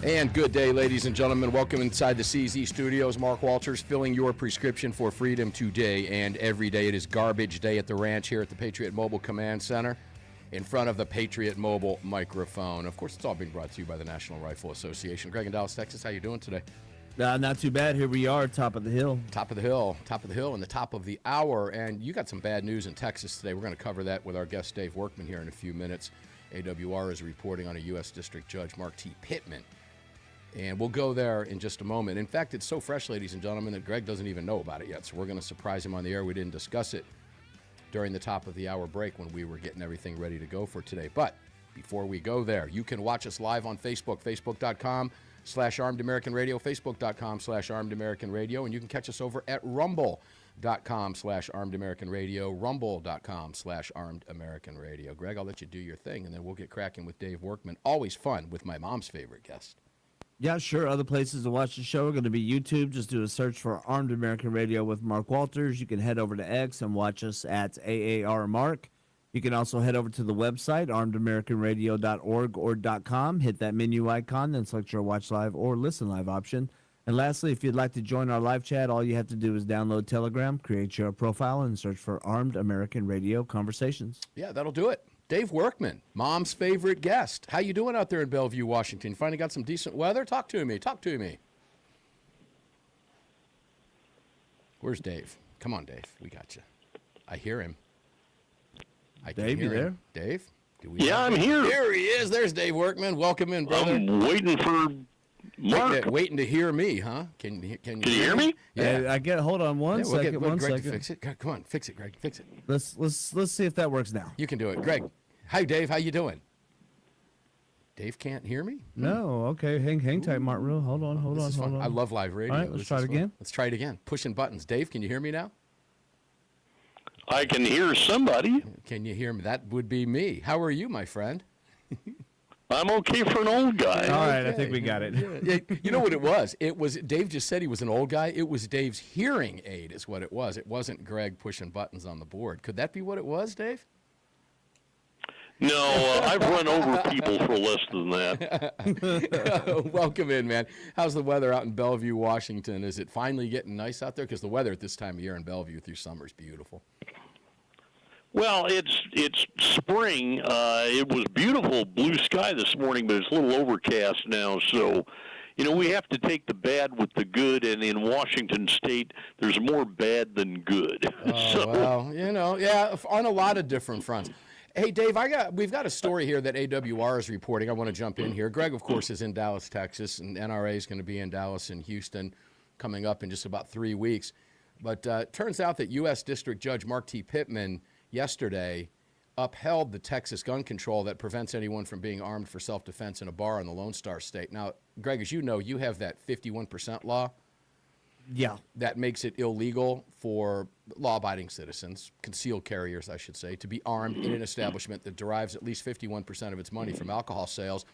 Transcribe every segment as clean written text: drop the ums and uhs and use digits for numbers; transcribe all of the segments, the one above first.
And good day, ladies and gentlemen. Welcome inside the CZ Studios. Mark Walters filling your prescription for freedom today and every day. It is garbage day at the ranch here at the Patriot Mobile Command Center in front of the Patriot Mobile microphone. Of course, it's all being brought to you by the National Rifle Association. Greg in Dallas, Texas, how you doing today? Not too bad. Here we are, top of the hill. Top of the hill, and the top of the hour. And you got some bad news in Texas today. We're going to cover that with our guest, Dave Workman, here in a few minutes. AAR is reporting on a U.S. District Judge, Mark T. Pittman. And we'll go there in just a moment. In fact, it's so fresh, ladies and gentlemen, that Greg doesn't even know about it yet. So we're going to surprise him on the air. We didn't discuss it during the top of the hour break when we were getting everything ready to go for today. But before we go there, you can watch us live on Facebook, facebook.com/armedamericanradio, facebook.com/armedamericanradio, and you can catch us over at rumble.com/armedamericanradio, rumble.com/armedamericanradio. Greg, I'll let you do your thing, and then we'll get cracking with Dave Workman. Always fun with my mom's favorite guest. Yeah, sure. Other places to watch the show are going to be YouTube. Just do a search for Armed American Radio with Mark Walters. You can head over to X and watch us at AAR Mark. You can also head over to the website, armedamericanradio.org or .com. Hit that menu icon, then select your watch live or listen live option. And lastly, if you'd like to join our live chat, all you have to do is download Telegram, create your profile, and search for Armed American Radio Conversations. Yeah, that'll do it. Dave Workman, mom's favorite guest. How you doing out there in Bellevue, Washington? Finally got some decent weather? Talk to me. Where's Dave? Come on, Dave. We got you. I hear him. Dave, you there? Dave? I'm here. Here he is. There's Dave Workman. Welcome in, brother. I'm waiting for Mark. Waiting to hear me, huh? Can you hear me? Yeah. I get. Hold on one second. Greg second. to fix it. Come on, fix it, Greg. Fix it. Let's see if that works now. You can do it, Greg. Hi, Dave. How you doing? Dave can't hear me? No. Okay. Hang tight, Mark. Hold on. I love live radio. All right, let's try it again. Let's try it again. Pushing buttons. Dave, can you hear me now? I can hear somebody. Can you hear me? That would be me. How are you, my friend? I'm okay for an old guy. All right, I think we got it. Yeah, you know what it was? Dave just said he was an old guy. It was Dave's hearing aid is what it was. It wasn't Greg pushing buttons on the board. Could that be what it was, Dave? No, I've run over people for less than that. Welcome in, man. How's the weather out in Bellevue, Washington? Is it finally getting nice out there? Because the weather at this time of year in Bellevue through summer is beautiful. Well, it's spring. It was beautiful blue sky this morning, but it's a little overcast now. So, we have to take the bad with the good, and in Washington State, there's more bad than good. Well, on a lot of different fronts. Hey, Dave, we've got a story here that AWR is reporting. I want to jump in here. Greg, of course, is in Dallas, Texas, and NRA is going to be in Dallas and Houston coming up in just about 3 weeks. But it turns out that U.S. District Judge Mark T. Pittman yesterday upheld the Texas gun control that prevents anyone from being armed for self-defense in a bar in the Lone Star State. Now, Greg, as you know, you have that 51% law. Yeah. That makes it illegal for law-abiding citizens, concealed carriers, I should say, to be armed in an establishment that derives at least 51% of its money from alcohol sales.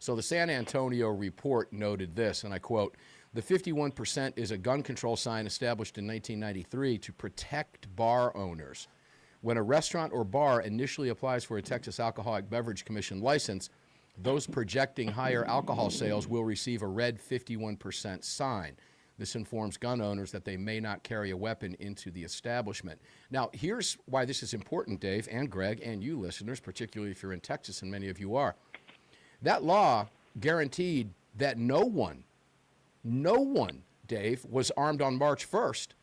So the San Antonio report noted this, and I quote, "The 51% is a gun control sign established in 1993 to protect bar owners. When a restaurant or bar initially applies for a Texas Alcoholic Beverage Commission license, those projecting higher alcohol sales will receive a red 51% sign. This informs gun owners that they may not carry a weapon into the establishment." Now, here's why this is important, Dave and Greg and you listeners, particularly if you're in Texas, and many of you are. That law guaranteed that no one, Dave, was armed on March 1st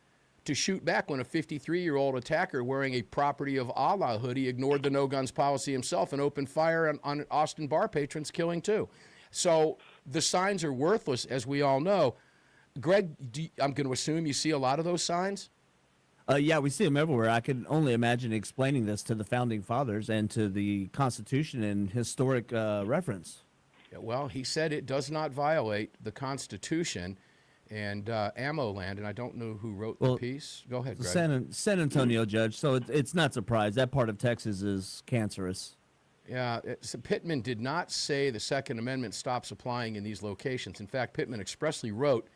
to shoot back when a 53-year-old attacker wearing a Property of Allah hoodie ignored the no-guns policy himself and opened fire on Austin bar patrons, killing two. So the signs are worthless, as we all know. Greg, I'm going to assume you see a lot of those signs? Yeah, we see them everywhere. I can only imagine explaining this to the Founding Fathers and to the Constitution in historic reference. Yeah, well, he said it does not violate the Constitution and Ammo Land, and I don't know who wrote the piece. Go ahead, Greg. San Antonio judge, so it's not surprised. That part of Texas is cancerous. Yeah, Pittman did not say the Second Amendment stops applying in these locations. In fact, Pittman expressly wrote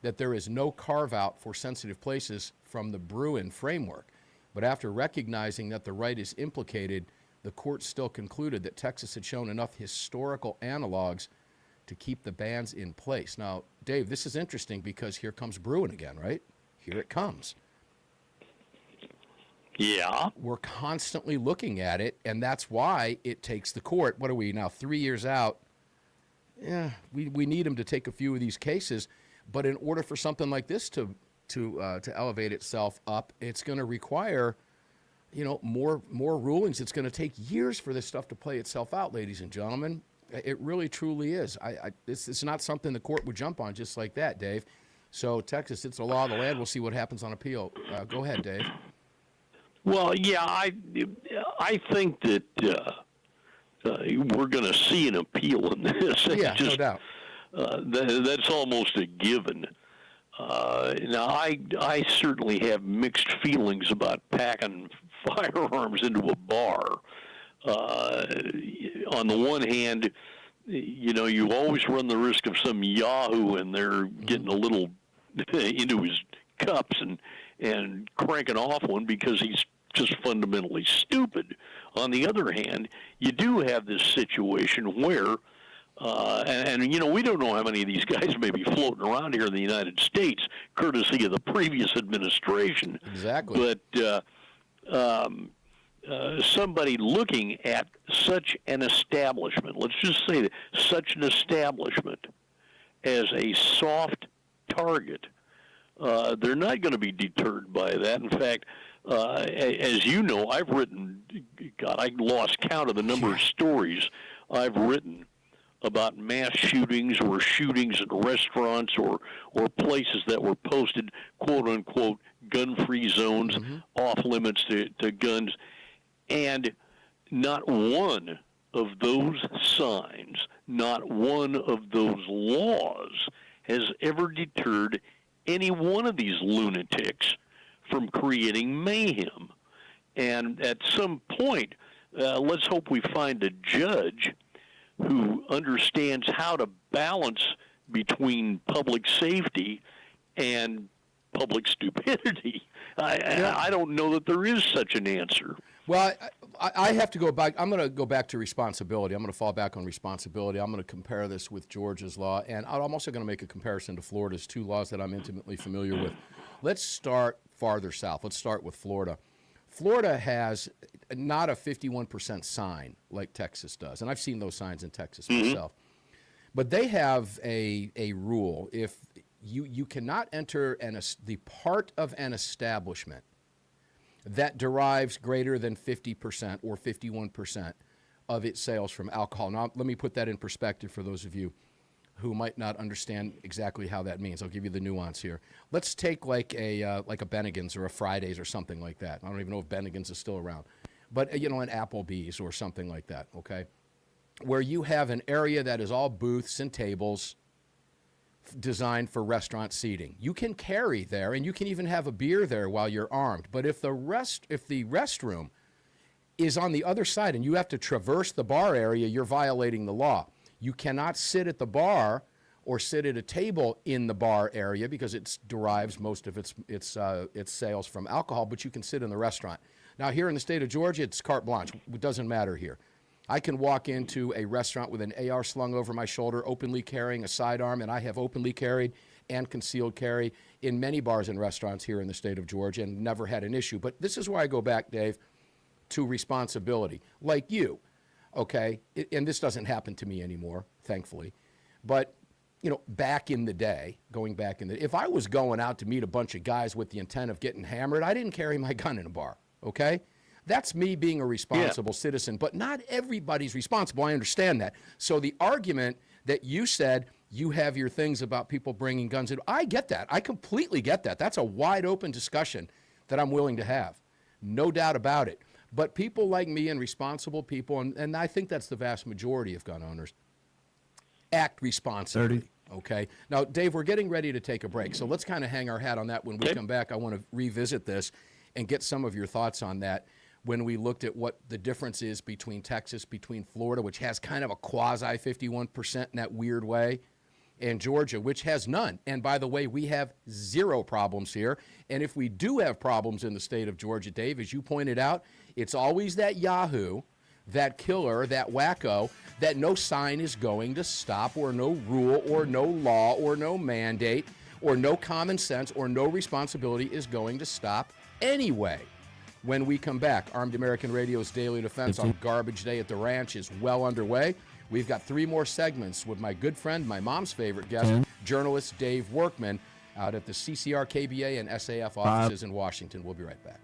that there is no carve-out for sensitive places from the Bruin framework. But after recognizing that the right is implicated, the court still concluded that Texas had shown enough historical analogs to keep the bans in place. Now, Dave, this is interesting because here comes Bruin again, right? Here it comes. Yeah. We're constantly looking at it, and that's why it takes the court. What are we now, 3 years out? Yeah, we need them to take a few of these cases, but in order for something like this to elevate itself up, it's going to require, more rulings. It's going to take years for this stuff to play itself out, ladies and gentlemen. It really, truly is. It's not something the court would jump on just like that, Dave. So, Texas, it's the law of the land. We'll see what happens on appeal. Go ahead, Dave. Well, yeah, I think that we're going to see an appeal in this. Yeah, no doubt. That's almost a given. Now, I certainly have mixed feelings about packing firearms into a bar. On the one hand, you always run the risk of some yahoo in there getting a little into his cups and cranking off one because he's just fundamentally stupid. On the other hand, you do have this situation where, we don't know how many of these guys may be floating around here in the United States, courtesy of the previous administration. Exactly. But somebody looking at such an establishment, let's just say that, such an establishment as a soft target, they're not going to be deterred by that. In fact, as you know, I've written, God, I lost count of the number of stories I've written about mass shootings or shootings at restaurants or places that were posted, quote-unquote, gun-free zones, off limits to guns. And not one of those signs, not one of those laws has ever deterred any one of these lunatics from creating mayhem. And at some point, let's hope we find a judge who understands how to balance between public safety and public stupidity. I don't know that there is such an answer. Well, I have to go back. I'm going to go back to responsibility. I'm going to fall back on responsibility. I'm going to compare this with Georgia's law, and I'm also going to make a comparison to Florida's, two laws that I'm intimately familiar with. Let's start farther south. Let's start with Florida. Florida has not a 51% sign like Texas does, and I've seen those signs in Texas myself. But they have a rule. If you cannot enter the part of an establishment that derives greater than 50% or 51% of its sales from alcohol. Now, let me put that in perspective for those of you who might not understand exactly how that means. I'll give you the nuance here. Let's take like a Bennigan's or a Fridays or something like that. I don't even know if Bennigan's is still around. But, an Applebee's or something like that, okay? Where you have an area that is all booths and tables designed for restaurant seating. You can carry there, and you can even have a beer there while you're armed. But if the restroom is on the other side and you have to traverse the bar area, you're violating the law. You cannot sit at the bar or sit at a table in the bar area because it derives most of its sales from alcohol, but you can sit in the restaurant. Now, here in the state of Georgia, it's carte blanche. It doesn't matter here. I can walk into a restaurant with an AR slung over my shoulder, openly carrying a sidearm, and I have openly carried and concealed carry in many bars and restaurants here in the state of Georgia and never had an issue. But this is where I go back, Dave, to responsibility. Like you, okay, and this doesn't happen to me anymore, thankfully, but, back in the day, if I was going out to meet a bunch of guys with the intent of getting hammered, I didn't carry my gun in a bar, okay? That's me being a responsible citizen, but not everybody's responsible. I understand that. So the argument that you said you have your things about people bringing guns in, I get that. I completely get that. That's a wide open discussion that I'm willing to have. No doubt about it. But people like me and responsible people, and I think that's the vast majority of gun owners, act responsibly. Okay. Now, Dave, we're getting ready to take a break, so let's kind of hang our hat on that. When we come back, I want to revisit this and get some of your thoughts on that. When we looked at what the difference is between Texas, between Florida, which has kind of a quasi 51% in that weird way, and Georgia, which has none. And by the way, we have zero problems here. And if we do have problems in the state of Georgia, Dave, as you pointed out, it's always that yahoo that killer, that wacko, that no sign is going to stop, or no rule, or no law, or no mandate, or no common sense, or no responsibility is going to stop anyway. When we come back, Armed American Radio's Daily Defense on Garbage Day at the Ranch is well underway. We've got 3 more segments with my good friend, my mom's favorite guest, journalist Dave Workman, out at the CCR, KBA, and SAF offices in Washington. We'll be right back.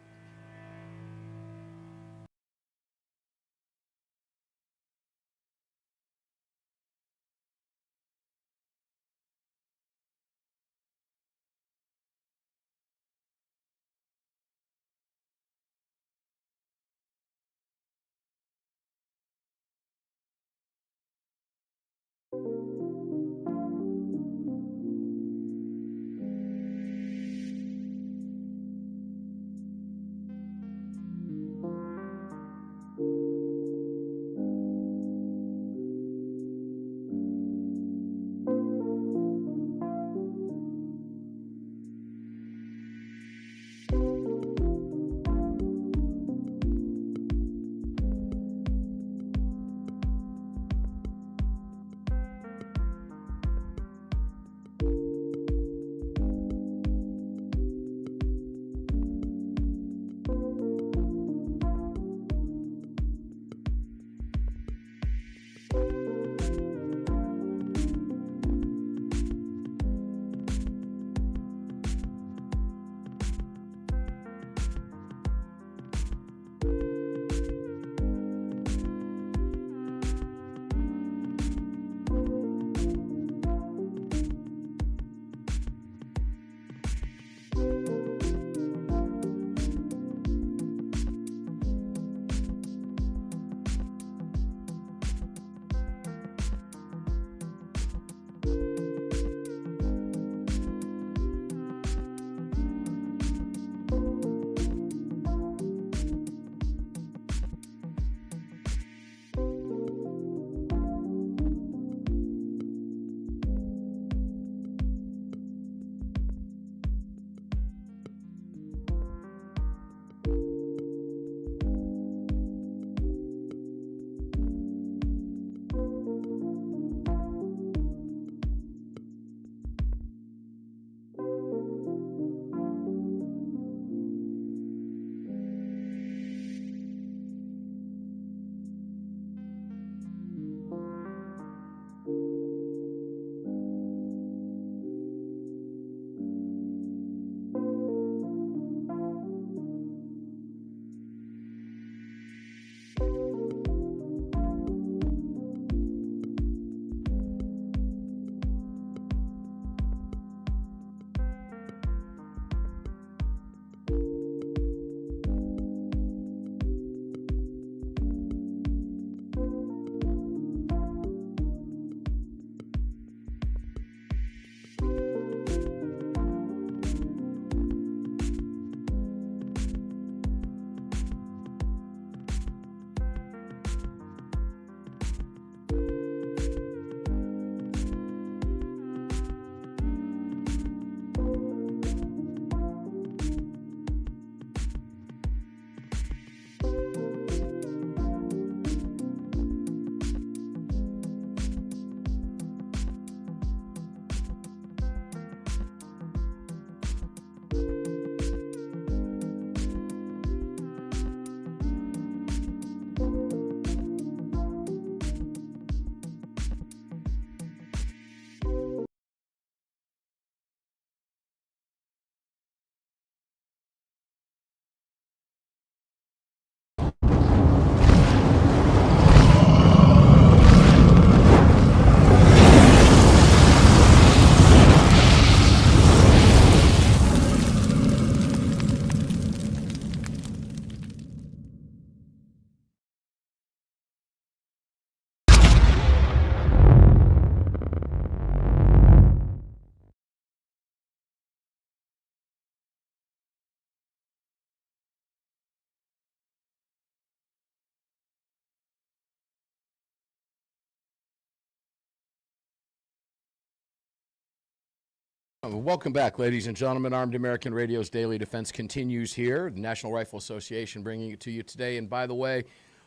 Welcome back, ladies and gentlemen. Armed American Radio's Daily Defense continues here. The National Rifle Association bringing it to you today. And by the way,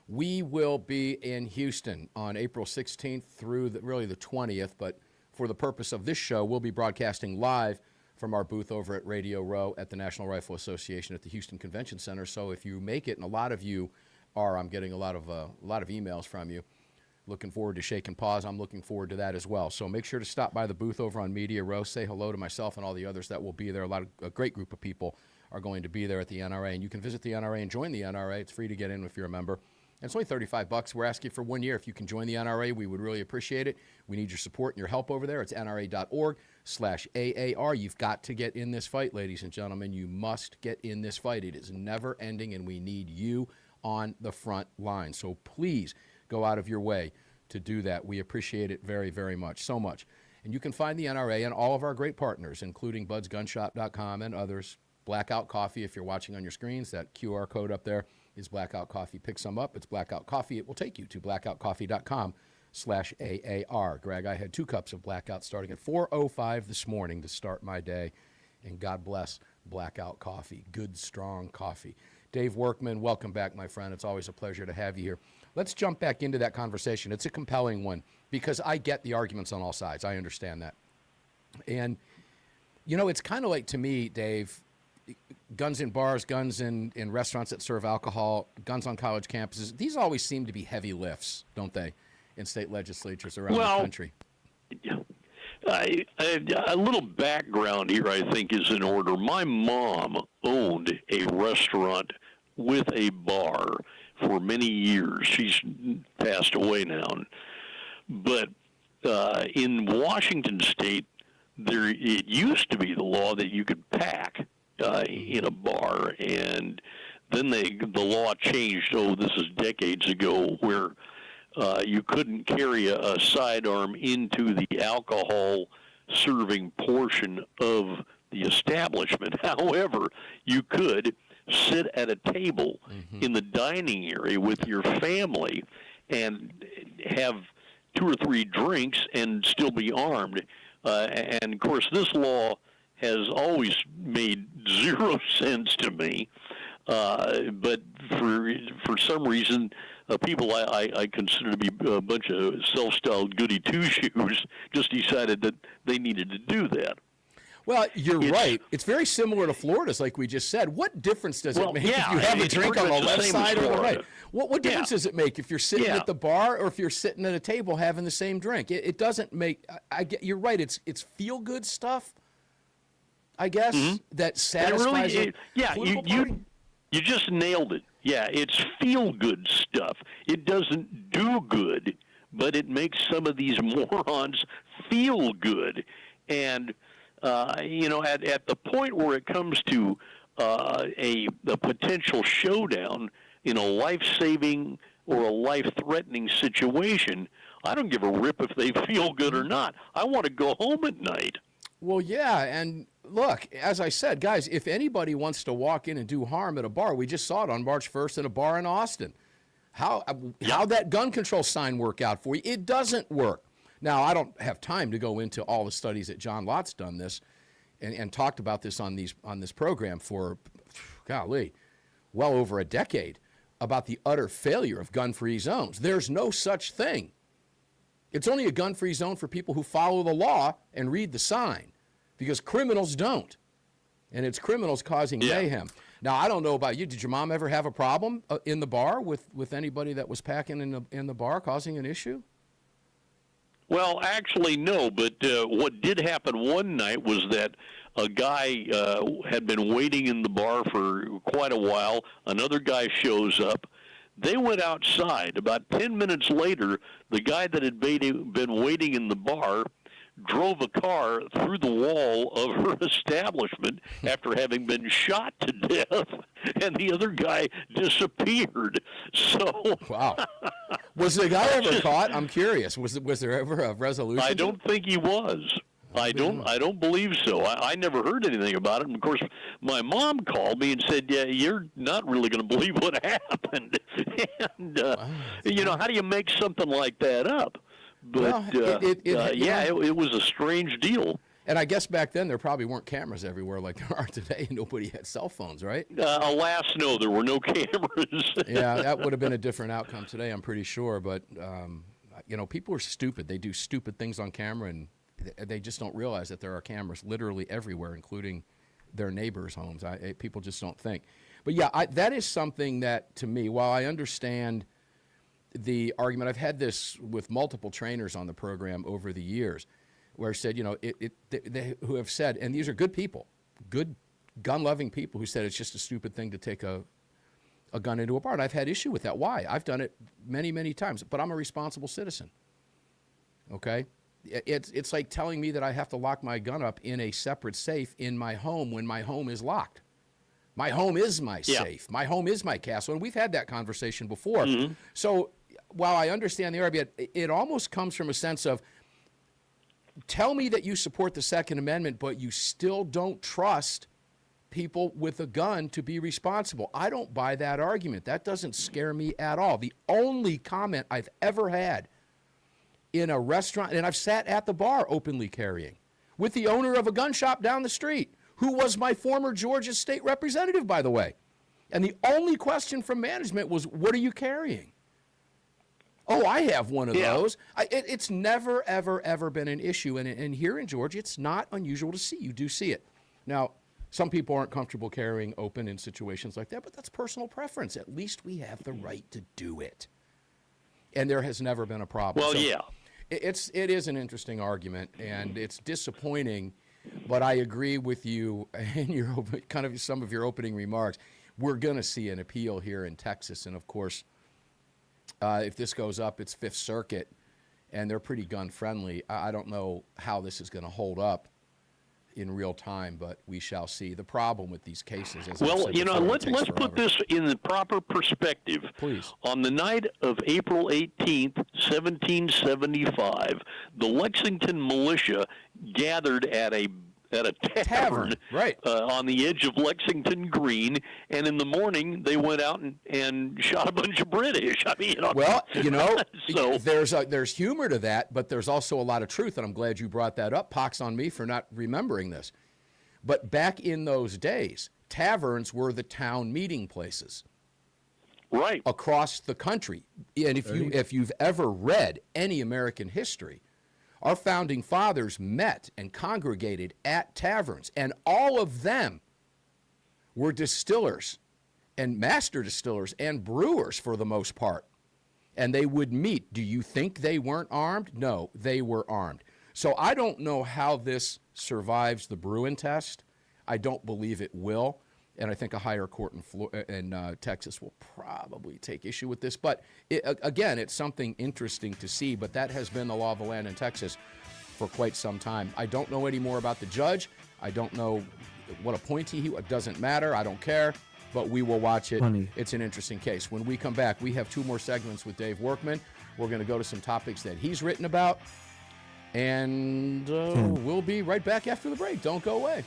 We will be in Houston on April 16th through really the 20th, but for the purpose of this show, we'll be broadcasting live from our booth over at Radio Row at the National Rifle Association at the Houston Convention Center. So if you make it, and a lot of you are, I'm getting a lot of emails from you. Looking forward to shaking paws. I'm looking forward to that as well. So make sure to stop by the booth over on Media Row. Say hello to myself and all the others that will be there. A great group of people are going to be there at the NRA, and you can visit the NRA and join the NRA. It's free to get in if you're a member. And it's only $35. We're asking for 1 year. If you can join the NRA, we would really appreciate it. We need your support and your help over there. It's nra.org/AAR. You've got to get in this fight, ladies and gentlemen. You must get in this fight. It is never ending, and we need you on the front line. So please go out of your way to do that. We appreciate it very, very much, so much. And you can find the NRA and all of our great partners, including budsgunshop.com and others. Blackout Coffee, if you're watching on your screens, that QR code up there is Blackout Coffee. Pick some up. It's Blackout Coffee. It will take you to blackoutcoffee.com/AAR. Greg, I had 2 cups of Blackout starting at 4:05 this morning to start my day. And God bless Blackout Coffee. Good, strong coffee. Dave Workman, welcome back, my friend. It's always a pleasure to have you here. Let's jump back into that conversation. It's a compelling one because I get the arguments on all sides. I understand that. And, you know, it's kind of like, to me, Dave, guns in bars, guns in restaurants that serve alcohol, guns on college campuses, these always seem to be heavy lifts, don't they, in state legislatures around the country? A little background here, I think, is in order. My mom owned a restaurant with a bar for many years. She's passed away now. But in Washington State, it used to be the law that you could pack in a bar, and then the law changed. This is decades ago, where you couldn't carry a sidearm into the alcohol serving portion of the establishment. However, you could sit at a table in the dining area with your family and have 2 or 3 drinks and still be armed. And of course, this law has always made 0 sense to me, but for some reason, people I consider to be a bunch of self-styled goody two-shoes just decided that they needed to do that. Well, you're right. It's very similar to Florida's, like we just said. What difference does it make if you have a drink on the left side or the right? What difference does it make if you're sitting at the bar or if you're sitting at a table having the same drink? It doesn't make. You're right. It's feel-good stuff, I guess, that satisfies it. You just nailed it. Yeah, it's feel-good stuff. It doesn't do good, but it makes some of these morons feel good. And, at the point where it comes to a potential showdown in a life-saving or a life-threatening situation, I don't give a rip if they feel good or not. I want to go home at night. Well, yeah, and look, as I said, guys, if anybody wants to walk in and do harm at a bar, we just saw it on March 1st at a bar in Austin. How'd that gun control sign work out for you? It doesn't work. Now, I don't have time to go into all the studies that John Lott's done this and talked about this on this program for, golly, well over a decade about the utter failure of gun-free zones. There's no such thing. It's only a gun-free zone for people who follow the law and read the sign, because criminals don't, and it's criminals causing mayhem. Now, I don't know about you. Did your mom ever have a problem in the bar with anybody that was packing in the bar causing an issue? Well, actually, no, but what did happen one night was that a guy had been waiting in the bar for quite a while. Another guy shows up. They went outside. About 10 minutes later, the guy that had been waiting in the bar drove a car through the wall of her establishment after having been shot to death, and the other guy disappeared. So, wow. Was the guy ever caught? I'm curious. Was there ever a resolution? I don't think he was. I don't believe so. I never heard anything about it. And of course, my mom called me and said, "Yeah, you're not really going to believe what happened." And wow, how do you make something like that up? But well, it was a strange deal. And I guess back then there probably weren't cameras everywhere like there are today. Nobody had cell phones, right? Alas, no, there were no cameras. Yeah, that would have been a different outcome today, I'm pretty sure. But, people are stupid. They do stupid things on camera, and they just don't realize that there are cameras literally everywhere, including their neighbors' homes. People just don't think. But, yeah, that is something that, to me, while I understand the argument, I've had this with multiple trainers on the program over the years, where I said, they who have said, and these are good people, good gun-loving people who said it's just a stupid thing to take a gun into a bar. And I've had issue with that. Why? I've done it many, many times, but I'm a responsible citizen. Okay? It's like telling me that I have to lock my gun up in a separate safe in my home when my home is locked. My home is my safe. My home is my castle. And we've had that conversation before. Mm-hmm. So while I understand the argument, it almost comes from a sense of, tell me that you support the Second Amendment, but you still don't trust people with a gun to be responsible. I don't buy that argument. That doesn't scare me at all. The only comment I've ever had in a restaurant, and I've sat at the bar openly carrying, with the owner of a gun shop down the street, who was my former Georgia state representative, by the way. And the only question from management was, what are you carrying? Oh, I have one of those. It's never, ever, ever been an issue. And here in Georgia, it's not unusual to see. You do see it. Now, some people aren't comfortable carrying open in situations like that, but that's personal preference. At least we have the right to do it. And there has never been a problem. Well, so yeah. It is an interesting argument, and it's disappointing, but I agree with you in your kind of some of your opening remarks. We're going to see an appeal here in Texas, and of course, if this goes up, it's Fifth Circuit, and they're pretty gun-friendly. I don't know how this is going to hold up in real time, but we shall see. The problem with these cases is, well, let's put this in the proper perspective. Please. On the night of April 18th, 1775, the Lexington militia gathered at a tavern right. On the edge of Lexington Green, and in the morning they went out and shot a bunch of British. I mean, so there's humor to that, but there's also a lot of truth, and I'm glad you brought that up. Pox on me for not remembering this. But back in those days, taverns were the town meeting places. Right. Across the country. And if you've ever read any American history, our founding fathers met and congregated at taverns, and all of them were distillers and master distillers and brewers for the most part. And they would meet. Do you think they weren't armed? No, they were armed. So I don't know how this survives the Bruin test. I don't believe it will. And I think a higher court in Texas will probably take issue with this. But, again, it's something interesting to see. But that has been the law of the land in Texas for quite some time. I don't know any more about the judge. I don't know what appointee he was. It doesn't matter. I don't care. But we will watch it. Funny. It's an interesting case. When we come back, we have 2 more segments with Dave Workman. We're going to go to some topics that he's written about. And we'll be right back after the break. Don't go away.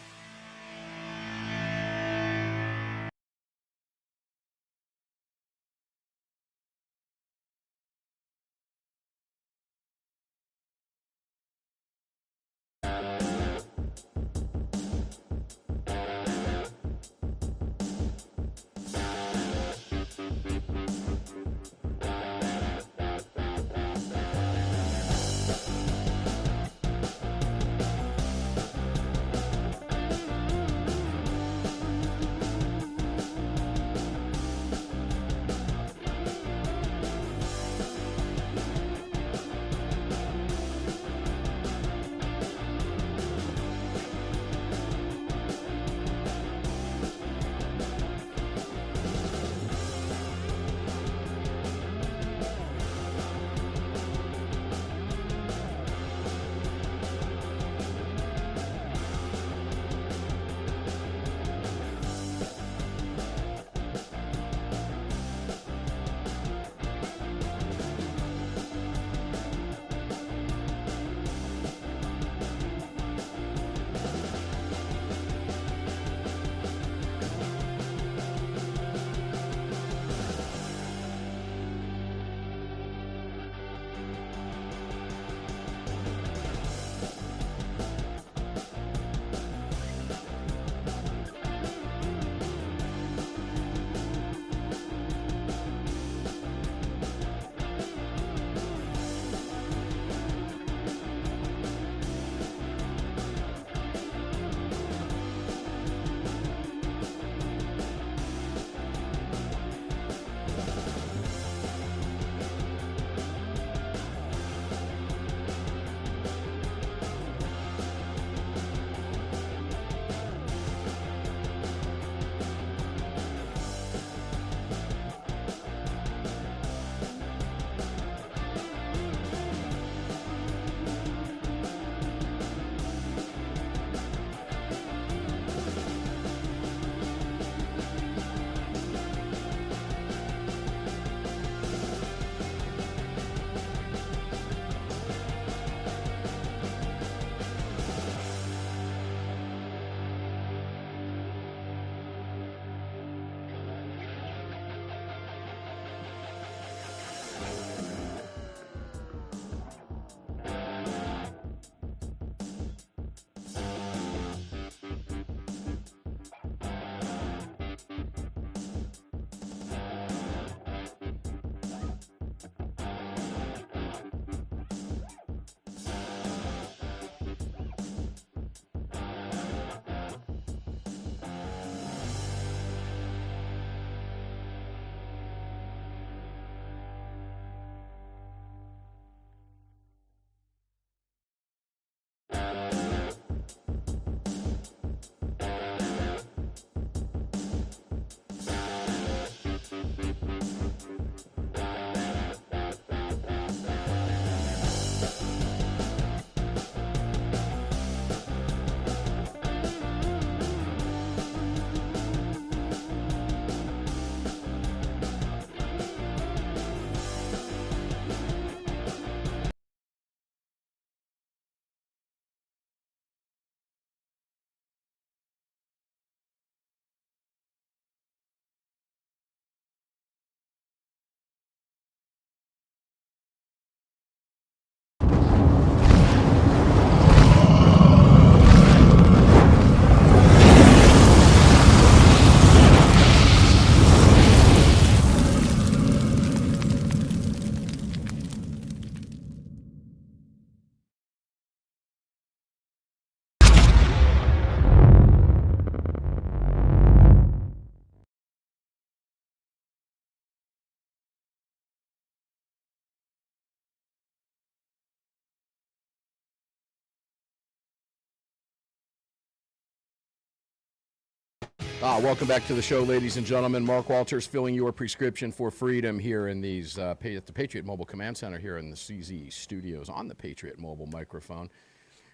Welcome back to the show, ladies and gentlemen. Mark Walters filling your prescription for freedom here in these at the Patriot Mobile Command Center here in the CZ studios on the Patriot Mobile microphone.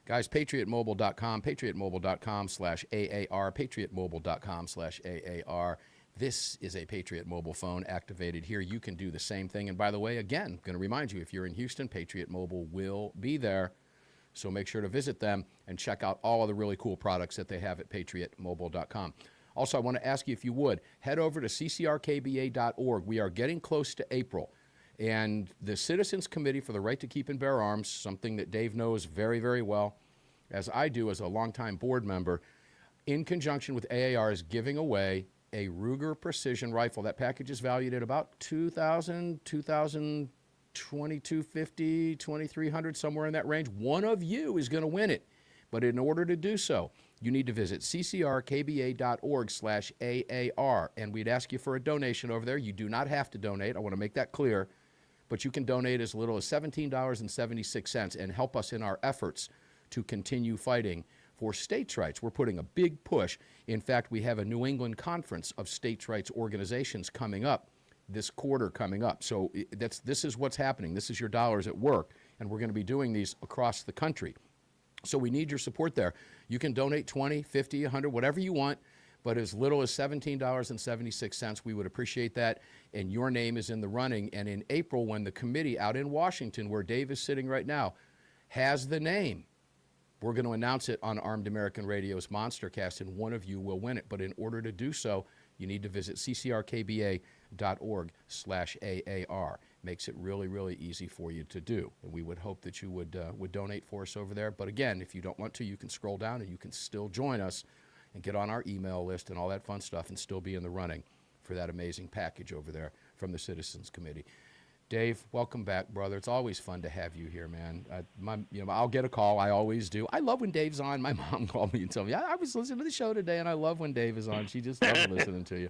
Guys, patriotmobile.com, patriotmobile.com/AAR, patriotmobile.com/AAR. This is a Patriot Mobile phone activated here. You can do the same thing. And by the way, again, I'm going to remind you, if you're in Houston, Patriot Mobile will be there. So make sure to visit them and check out all of the really cool products that they have at patriotmobile.com. Also, I want to ask you, if you would, head over to ccrkba.org. We are getting close to April. And the Citizens Committee for the Right to Keep and Bear Arms, something that Dave knows very, very well, as I do as a longtime board member, in conjunction with AAR, is giving away a Ruger Precision Rifle. That package is valued at about $2,000, $2250, $2,300, somewhere in that range. One of you is going to win it. But in order to do so, you need to visit ccrkba.org/AAR. And we'd ask you for a donation over there. You do not have to donate. I want to make that clear. But you can donate as little as $17.76 and help us in our efforts to continue fighting for states' rights. We're putting a big push. In fact, we have a New England Conference of States' Rights Organizations coming up, this quarter coming up. So this is what's happening. This is your dollars at work. And we're going to be doing these across the country. So we need your support there. You can donate $20, $50, $100, whatever you want, but as little as $17.76, we would appreciate that. And your name is in the running. And in April, when the committee out in Washington, where Dave is sitting right now, has the name, we're going to announce it on Armed American Radio's Monstercast, and one of you will win it. But in order to do so, you need to visit ccrkba.org/AAR. Makes it really, really easy for you to do. And we would hope that you would donate for us over there. But again, if you don't want to, you can scroll down and you can still join us and get on our email list and all that fun stuff and still be in the running for that amazing package over there from the Citizens Committee. Dave, welcome back, brother. It's always fun to have you here, man. I'll get a call. I always do. I love when Dave's on. My mom called me and told me, I was listening to the show today, and I love when Dave is on. She just loves listening to you.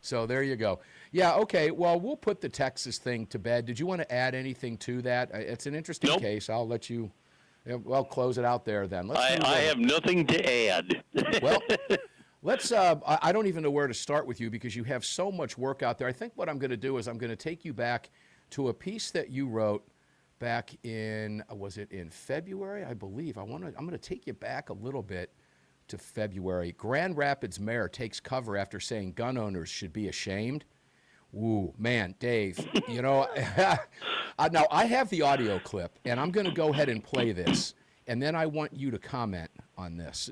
So there you go. Yeah, okay. Well, we'll put the Texas thing to bed. Did you want to add anything to that? It's an interesting case. I'll let you, close it out there then. I have nothing to add. Well, let's, I don't even know where to start with you because you have so much work out there. I think what I'm going to do is I'm going to take you back to a piece that you wrote back in, was it in February, I believe. I'm going to take you back a little bit to February. Grand Rapids mayor takes cover after saying gun owners should be ashamed. Ooh, man, Dave, now I have the audio clip, and I'm going to go ahead and play this, and then I want you to comment on this.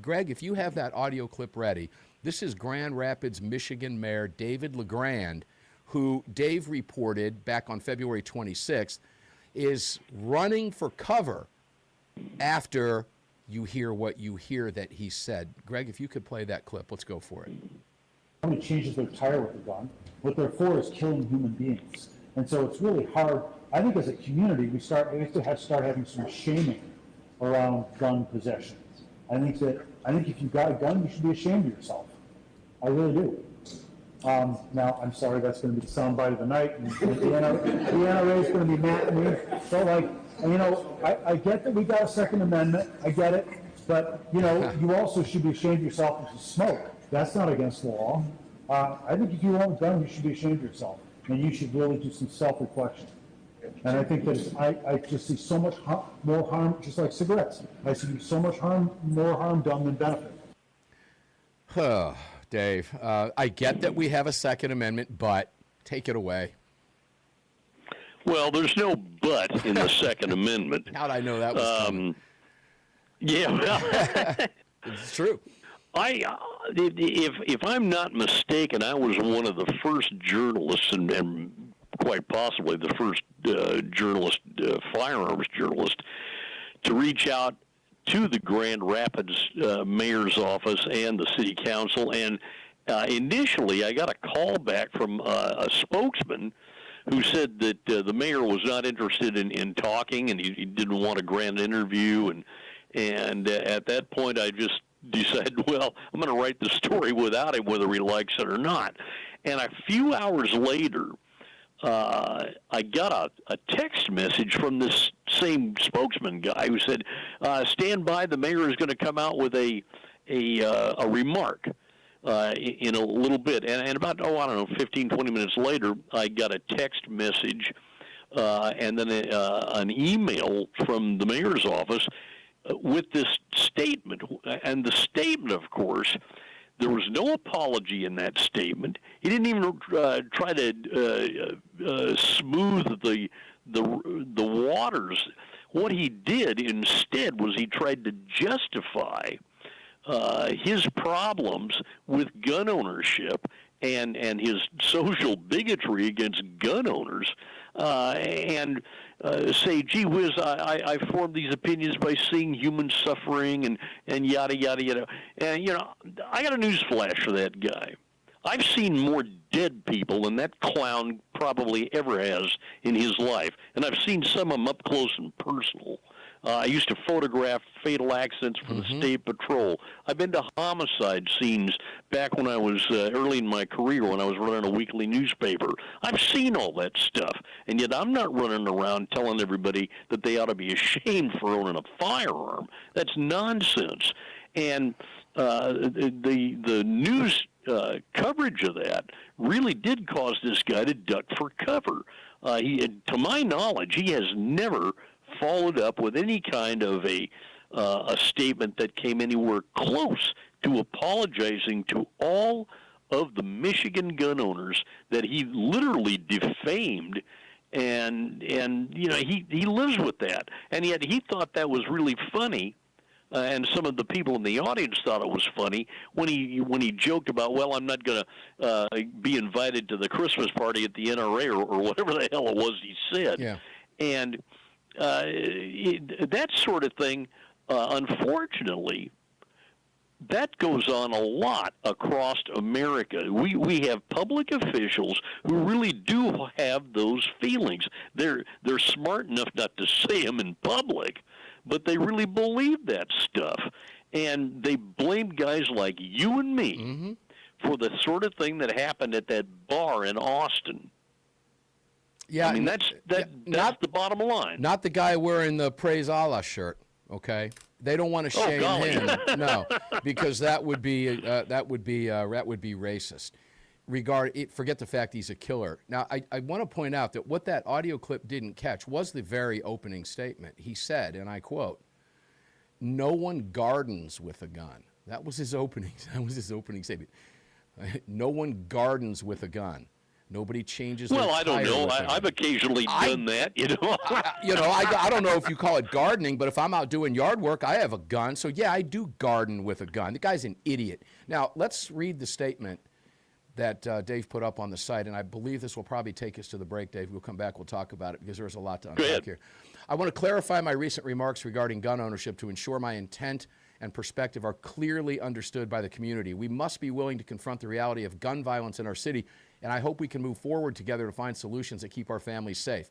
Greg, if you have that audio clip ready, this is Grand Rapids, Michigan Mayor David LeGrand, who Dave reported back on February 26th, is running for cover after you hear what you hear that he said. Greg, if you could play that clip, let's go for it. Somebody changes their tire with a gun. What they're for is killing human beings. And so it's really hard. I think as a community, we have to start having some shaming around gun possession. I think if you've got a gun, you should be ashamed of yourself. I really do. Now, I'm sorry, that's going to be the soundbite of the night, and the NRA is going to be mad at me. So, I get that we got a Second Amendment. I get it. But, you also should be ashamed of yourself if you smoke. That's not against the law. I think if you own a gun, you should be ashamed of yourself. And you should really do some self-reflection. And I think that I just see so much more harm, just like cigarettes. I see so much more harm done than benefit. Dave, I get that we have a Second Amendment, but take it away. Well, there's no but in the Second Amendment. How'd I know that was coming? Yeah, well, it's true. If I'm not mistaken, I was one of the first journalists, and quite possibly the first firearms journalist, to reach out to the Grand Rapids mayor's office and the city council. And initially, I got a call back from a spokesman who said that the mayor was not interested in talking, and he didn't want a grand interview. And at that point, I just decided, well, I'm going to write the story without him, whether he likes it or not. And a few hours later, I got a text message from this same spokesman guy who said, stand by, the mayor is going to come out with a remark. in a little bit. And about, I don't know, 15, 20 minutes later, I got a text message and then an email from the mayor's office with this statement. And the statement, of course, there was no apology in that statement. He didn't even try to smooth the waters. What he did instead was he tried to justify his problems with gun ownership and his social bigotry against gun owners, and say, gee whiz, I formed these opinions by seeing human suffering and yada, yada, yada. And, I got a news flash for that guy. I've seen more dead people than that clown probably ever has in his life, and I've seen some of them up close and personal. I used to photograph fatal accidents for the State Patrol. I've been to homicide scenes back when I was early in my career when I was running a weekly newspaper. I've seen all that stuff, and yet I'm not running around telling everybody that they ought to be ashamed for owning a firearm. That's nonsense. And the news coverage of that really did cause this guy to duck for cover. To my knowledge, he has never followed up with any kind of a statement that came anywhere close to apologizing to all of the Michigan gun owners that he literally defamed, and he lives with that, and yet he thought that was really funny. And some of the people in the audience thought it was funny when he joked about, well, I'm not going to be invited to the Christmas party at the NRA or whatever the hell it was he said. Yeah. And that sort of thing, unfortunately, that goes on a lot across America. We have public officials who really do have those feelings. They're smart enough not to say them in public, but they really believe that stuff. And they blame guys like you and me for the sort of thing that happened at that bar in Austin. Yeah, I mean, that's the bottom line. Not the guy wearing the Praise Allah shirt, okay? They don't want to shame him, no, because that would be racist. Forget the fact he's a killer. Now, I want to point out that what that audio clip didn't catch was the very opening statement. He said, and I quote, "No one gardens with a gun." That was his opening. That was his opening statement. No one gardens with a gun. Nobody changes their I don't tire know. with a gun. I've occasionally done that, I don't know if you call it gardening, but if I'm out doing yard work, I have a gun. So, yeah, I do garden with a gun. The guy's an idiot. Now, let's read the statement that Dave put up on the site, and I believe this will probably take us to the break, Dave. We'll come back. We'll talk about it because there's a lot to unpack here. I want to clarify my recent remarks regarding gun ownership to ensure my intent and perspective are clearly understood by the community. We must be willing to confront the reality of gun violence in our city, and I hope we can move forward together to find solutions that keep our families safe.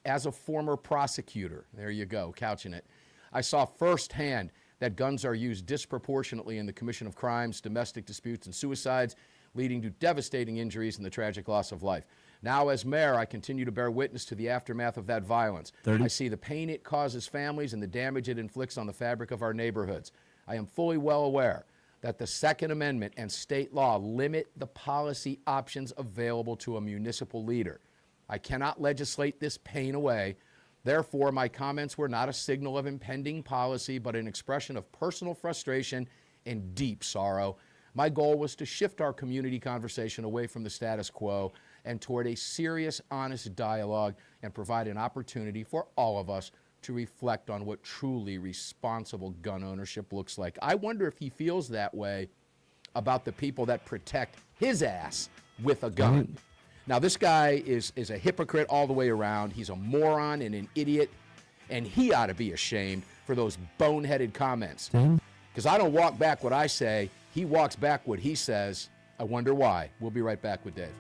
As a former prosecutor, there you go, couching it, I saw firsthand that guns are used disproportionately in the commission of crimes, domestic disputes, and suicides, leading to devastating injuries and the tragic loss of life. Now, as mayor, I continue to bear witness to the aftermath of that violence. I see the pain it causes families and the damage it inflicts on the fabric of our neighborhoods. I am fully well aware that the Second Amendment and state law limit the policy options available to a municipal leader. I cannot legislate this pain away. Therefore, my comments were not a signal of impending policy, but an expression of personal frustration and deep sorrow. My goal was to shift our community conversation away from the status quo and toward a serious, honest dialogue and provide an opportunity for all of us to reflect on what truly responsible gun ownership looks like. I wonder if he feels that way about the people that protect his ass with a gun. Now, this guy is a hypocrite all the way around. He's a moron and an idiot, and he ought to be ashamed for those boneheaded comments. Because I don't walk back what I say. He walks back what he says. I wonder why. We'll be right back with Dave.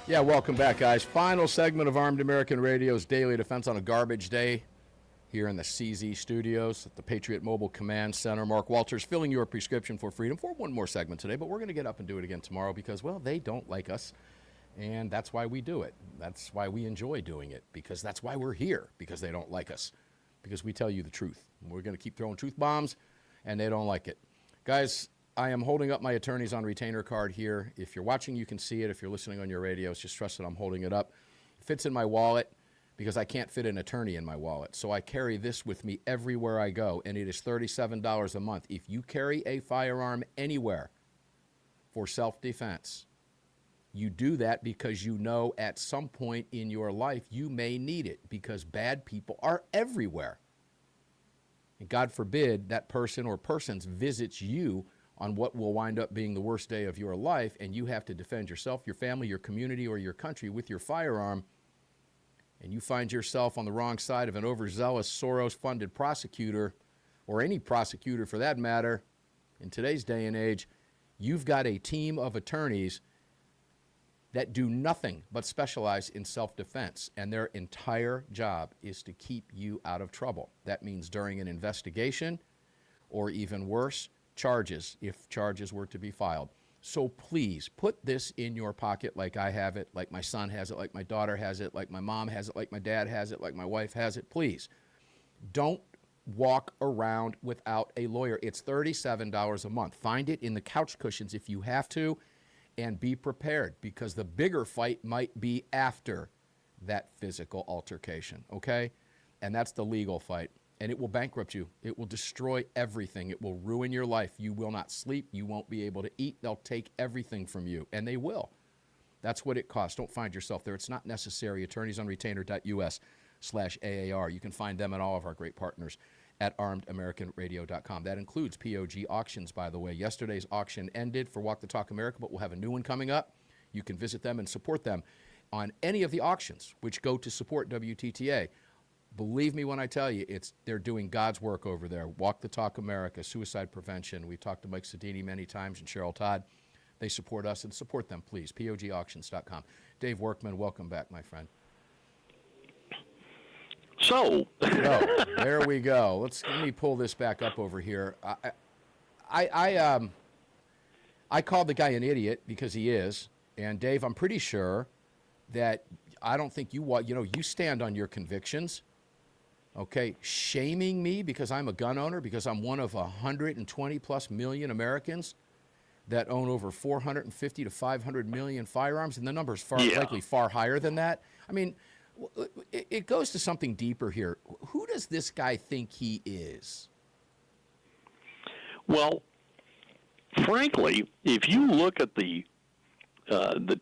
Yeah, welcome back, guys. Final segment of Armed American Radio's Daily Defense on a garbage day here in the CZ studios at the Patriot Mobile Command Center. Mark Walters filling your prescription for freedom for one more segment today, but we're going to get up and do it again tomorrow because, well, they don't like us, and that's why we do it. That's why we enjoy doing it, because that's why we're here, because they don't like us, because we tell you the truth. We're going to keep throwing truth bombs, and they don't like it. Guys, I am holding up my attorneys on retainer card here. If you're watching, you can see it. If you're listening on your radios, just trust that I'm holding it up. It fits in my wallet because I can't fit an attorney in my wallet. So I carry this with me everywhere I go, and it is $37 a month. If you carry a firearm anywhere for self-defense, you do that because you know at some point in your life you may need it, because bad people are everywhere. And God forbid that person or persons visits you on what will wind up being the worst day of your life, and you have to defend yourself, your family, your community, or your country with your firearm, and you find yourself on the wrong side of an overzealous Soros-funded prosecutor, or any prosecutor for that matter, in today's day and age, you've got a team of attorneys that do nothing but specialize in self-defense, and their entire job is to keep you out of trouble. That means during an investigation, or even worse, charges, if charges were to be filed. So please put this in your pocket like I have it, like my son has it, like my daughter has it, like my mom has it, like my dad has it, like my wife has it. Please don't walk around without a lawyer. It's $37 a month. Find it in the couch cushions if you have to, and be prepared, because the bigger fight might be after that physical altercation, okay? And that's the legal fight. And it will bankrupt you. It will destroy everything. It will ruin your life. You will not sleep. You won't be able to eat. They'll take everything from you, and they will. That's what it costs. Don't find yourself there. It's not necessary. attorneysonretainer.us/AAR. You can find them and all of our great partners at armedamericanradio.com. That includes POG auctions, by the way. Yesterday's auction ended for Walk the Talk America, but we'll have a new one coming up. You can visit them and support them on any of the auctions, which go to support WTTA. Believe me when I tell you, they're doing God's work over there. Walk the Talk America, suicide prevention. We've talked to Mike Sedini many times and Cheryl Todd. They support us, and support them, please. POGauctions.com. Dave Workman, welcome back, my friend. So There we go. Let me pull this back up over here. I called the guy an idiot because he is, and Dave, I'm pretty sure that I don't think you stand on your convictions. Okay, shaming me because I'm a gun owner, because I'm one of 120 plus million Americans that own over 450 to 500 million firearms, and the number is likely far higher than that. I mean, it goes to something deeper here. Who does this guy think he is? Well, frankly, if you look at the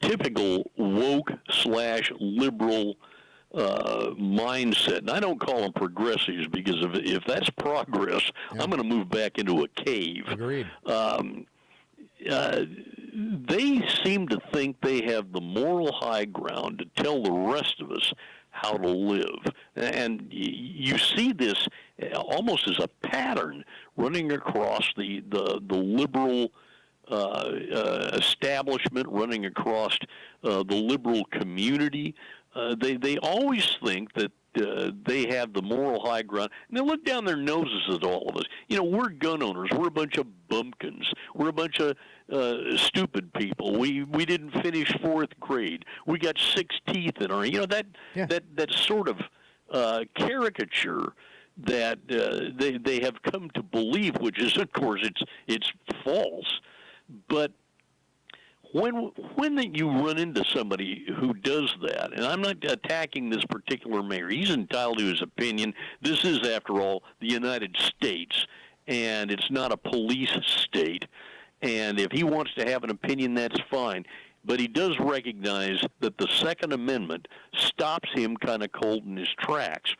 typical woke/liberal mindset, and I don't call them progressives because if that's progress, I'm going to move back into a cave. Agreed. They seem to think they have the moral high ground to tell the rest of us how to live. And you see this almost as a pattern running across the liberal establishment, running across the liberal community. They always think that they have the moral high ground, and they look down their noses at all of us. We're gun owners. We're a bunch of bumpkins. We're a bunch of stupid people. We didn't finish fourth grade. We got 6 teeth in our. That sort of caricature that they have come to believe, which is, of course, it's false. But when you run into somebody who does that, and I'm not attacking this particular mayor, he's entitled to his opinion. This is, after all, the United States, and it's not a police state. And if he wants to have an opinion, that's fine. But he does recognize that the Second Amendment stops him kind of cold in his tracks.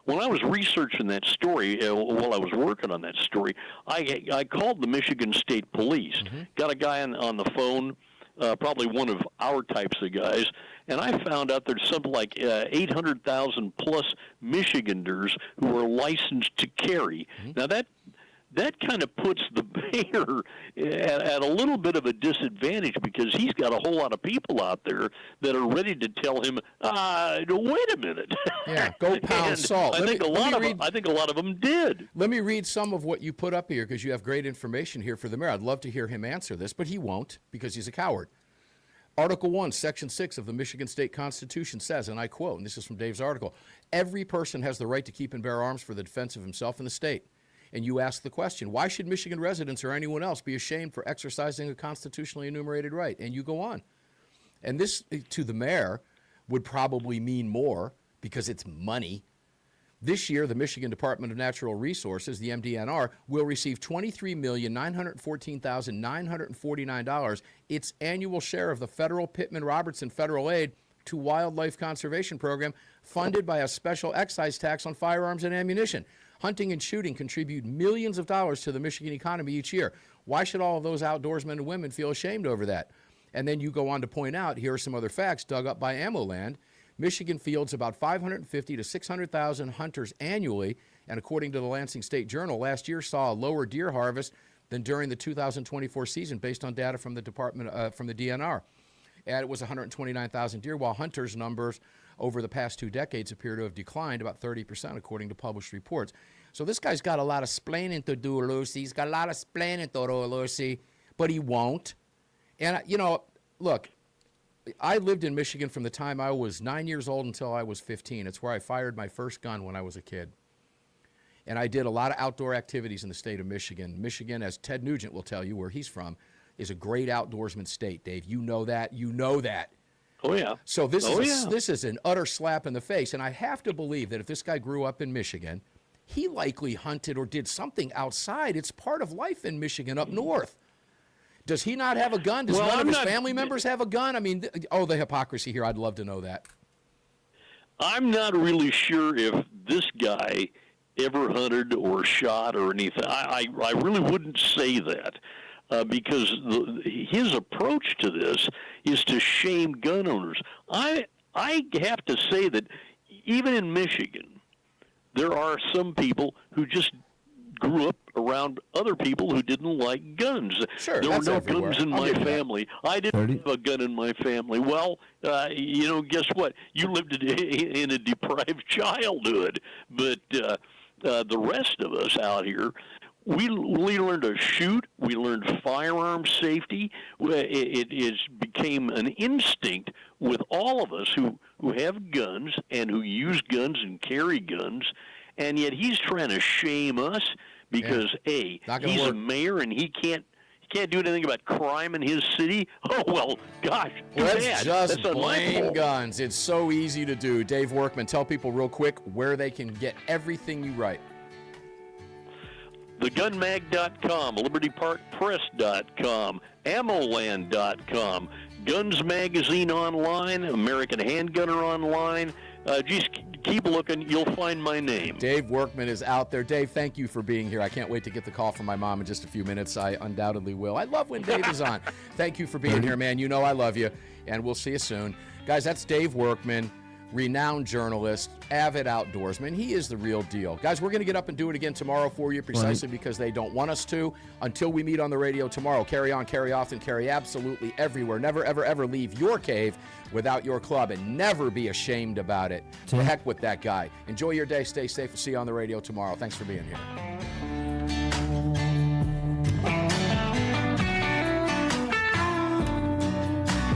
When I was researching that story, while I was working on that story, I called the Michigan State Police, got a guy on the phone, probably one of our types of guys, and I found out there's something like 800,000 plus Michiganders who are licensed to carry. Now that kind of puts the mayor at a little bit of a disadvantage because he's got a whole lot of people out there that are ready to tell him, wait a minute. Yeah, go pound salt. I think a lot of them did. Let me read some of what you put up here because you have great information here for the mayor. I'd love to hear him answer this, but he won't because he's a coward. Article 1, Section 6 of the Michigan State Constitution says, and I quote, and this is from Dave's article, every person has the right to keep and bear arms for the defense of himself and the state. And you ask the question, why should Michigan residents or anyone else be ashamed for exercising a constitutionally enumerated right? And you go on. And this, to the mayor, would probably mean more because it's money. This year, the Michigan Department of Natural Resources, the MDNR, will receive $23,914,949, its annual share of the federal Pittman-Robertson federal aid to wildlife conservation program funded by a special excise tax on firearms and ammunition. Hunting and shooting contribute millions of dollars to the Michigan economy each year. Why should all of those outdoorsmen and women feel ashamed over that? And then you go on to point out, here are some other facts dug up by AmmoLand. Michigan fields about 550 to 600,000 hunters annually, and according to the Lansing State Journal, last year saw a lower deer harvest than during the 2024 season based on data from the from the DNR. And it was 129,000 deer, while hunters' numbers over the past 2 decades appear to have declined about 30%, according to published reports. So this guy's got a lot of splaining to do, Lucy. He's got a lot of splaining to do, Lucy, but he won't. And, look, I lived in Michigan from the time I was 9 years old until I was 15. It's where I fired my first gun when I was a kid. And I did a lot of outdoor activities in the state of Michigan. Michigan, as Ted Nugent will tell you, where he's from, is a great outdoorsman state, Dave. You know that. You know that. Oh, yeah. So this Oh, is yeah. this is an utter slap in the face, and I have to believe that if this guy grew up in Michigan, he likely hunted or did something outside. It's part of life in Michigan up north. Does he not have a gun? Does Well, none of I'm his not- family members have a gun? I mean, the hypocrisy here. I'd love to know that. I'm not really sure if this guy ever hunted or shot or anything. I really wouldn't say that because his approach to this is to shame gun owners. I have to say that even in Michigan, there are some people who just grew up around other people who didn't like guns. Sure, there were that's no everywhere. guns in I'll my give you that. family. I didn't 30. have a gun in my family. Well, guess what? You lived in a deprived childhood, but the rest of us out here, we learned to shoot. We learned firearm safety. It became an instinct with all of us who have guns and who use guns and carry guns. And yet he's trying to shame us because Not gonna he's work. a mayor and he can't do anything about crime in his city. Oh well, gosh, too Let's bad. just That's blame unlawful. guns. It's so easy to do. Dave Workman, tell people real quick where they can get everything you write. TheGunMag.com, LibertyParkPress.com, AmmoLand.com, Guns Magazine online, American Handgunner online. Just keep looking. You'll find my name. Dave Workman is out there. Dave, thank you for being here. I can't wait to get the call from my mom in just a few minutes. I undoubtedly will. I love when Dave is on. Thank you for being here, man. You know I love you, and we'll see you soon. Guys, that's Dave Workman, renowned journalist, avid outdoorsman. He is the real deal. Guys, we're going to get up and do it again tomorrow for you precisely because they don't want us to. Until we meet on the radio tomorrow, carry on, carry often, carry absolutely everywhere. Never, ever, ever leave your cave without your club, and never be ashamed about it. To heck with that guy. Enjoy your day. Stay safe. We'll see you on the radio tomorrow. Thanks for being here.